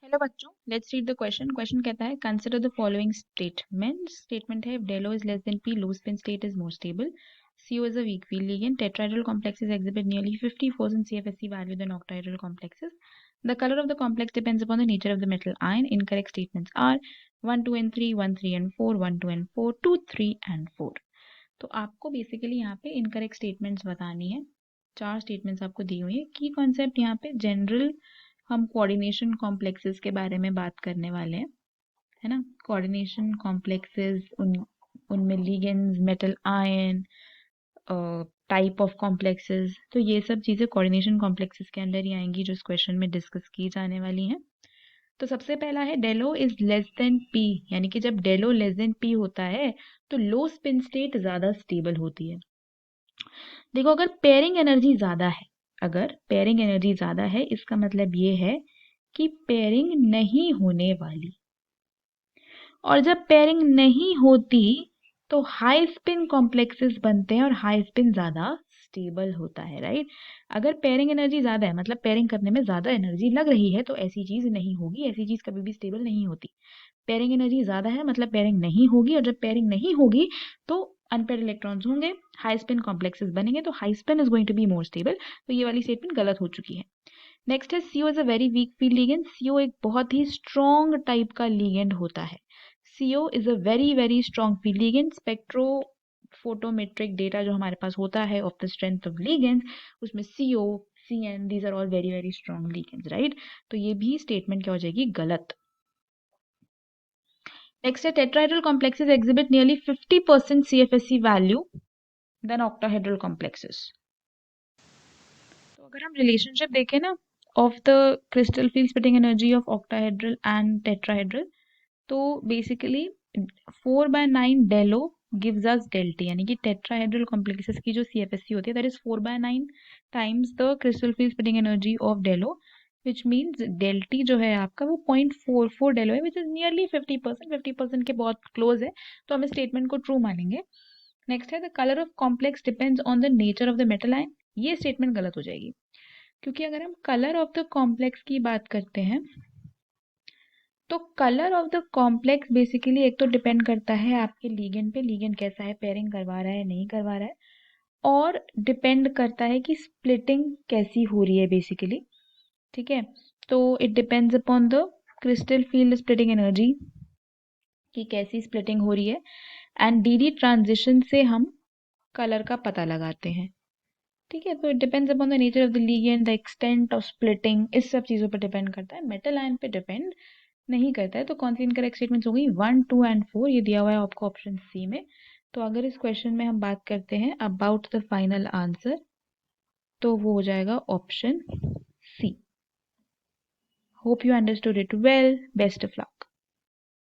Hello बच्चों, let's read the question. Question कहता है consider the following statement. Statement है डेलो is less than P, low spin state is more stable, CO is a weak field ligand, tetrahedral complexes exhibit nearly 50% CFSE value than octahedral complexes. The color of the complex depends upon the nature of the metal ion. Incorrect statements are 1, 2 and 3, 1, 3 and 4, 1, 2 and 4, 2, 3 and 4. तो आपको basically यहाँ पे incorrect statements बतानी है। 4 statements आपको दी हुई है। की कॉन्सेप्ट यहाँ पे जनरल हम कोऑर्डिनेशन कॉम्प्लेक्सेस के बारे में बात करने वाले हैं, है ना। कोऑर्डिनेशन कॉम्प्लेक्सेस, उनमें ligands, metal ion, type of complexes, तो ये सब चीज़ें कोऑर्डिनेशन कॉम्प्लेक्सेस के अंदर ही आएंगी जो इस क्वेश्चन में डिस्कस की जाने वाली हैं। तो सबसे पहला है डेलो इज लेस देन पी, यानी कि जब डेलो लेस देन पी होता है तो लो स्पिन स्टेट ज़्यादा स्टेबल होती है। देखो, अगर पेयरिंग एनर्जी ज़्यादा है, अगर पेयरिंग एनर्जी ज़्यादा है इसका मतलब ये है कि पेयरिंग नहीं होने वाली, और जब पेयरिंग नहीं होती तो हाई स्पिन कॉम्प्लेक्सेस बनते हैं और हाई स्पिन ज़्यादा स्टेबल होता है, राइट। अगर पेयरिंग एनर्जी ज़्यादा है, मतलब पेयरिंग करने में ज़्यादा एनर्जी लग रही है, तो ऐसी चीज़ नहीं होगी, ऐसी चीज़ कभी भी स्टेबल नहीं होती। पेयरिंग एनर्जी ज़्यादा है मतलब पेयरिंग नहीं होगी, और जब पेयरिंग नहीं होगी तो अनपेयर्ड इलेक्ट्रॉन्स होंगे, हाई स्पिन कॉम्प्लेक्सेस बनेंगे, तो high spin is going to be more stable. तो ये वाली स्टेटमेंट गलत हो चुकी है। नेक्स्ट है CO is a very weak field ligand. CO एक बहुत ही स्ट्रॉन्ग टाइप का लिगेंड होता है। CO is a very very strong field ligand. Spectro photometric data जो हमारे पास होता है of the strength of ligands, उसमें CO, CN, these are all very very strong ligands, right. तो ये भी स्टेटमेंट क्या हो जाएगी, गलत। नेक्स्ट है tetrahedral complexes exhibit nearly 50% CFSE value than octahedral complexes. तो अगर हम रिलेशनशिप देखें ना of the crystal field splitting energy of octahedral and tetrahedral, तो बेसिकली 4/9 डेलो गिव्स अस डेल्टी, यानी कि टेट्राहेड्रल कॉम्प्लेक्सेस की जो CFSE होती है that is 4/9 times the crystal field splitting energy of Delo, which means डेल्टी जो है आपका वो 0.44 डेलो है, विच इज नियरली 50% के बहुत क्लोज है, तो हम इस स्टेटमेंट को ट्रू मानेंगे। नेक्स्ट है the colour of complex depends on the nature of the metal ion. ये स्टेटमेंट गलत हो जाएगी, क्योंकि अगर हम कलर ऑफ द कॉम्प्लेक्स की बात करते हैं तो colour of the complex basically एक तो डिपेंड करता है आपके लिगेंड पे, लिगेंड कैसा है, पेयरिंग करवा रहा है नहीं करवा रहा है, और डिपेंड करता है कि स्प्लिटिंग कैसी हो रही है बेसिकली, ठीक है। तो it depends upon the crystal field splitting energy कि कैसी स्प्लिटिंग हो रही है, एंड DD ट्रांजिशन से हम कलर का पता लगाते हैं, ठीक है। तो it depends upon the nature of the ligand, the extent of splitting, इस सब चीज़ों पर डिपेंड करता है, मेटल आयन पे डिपेंड नहीं करता है। तो कौन सी इनकरेक्ट स्टेटमेंट्स हो गई, 1, 2 एंड 4, ये दिया हुआ है आपको ऑप्शन सी में। तो अगर इस क्वेश्चन में हम बात करते हैं अबाउट द फाइनल आंसर, तो वो हो जाएगा option C. Hope you understood it well, best of luck.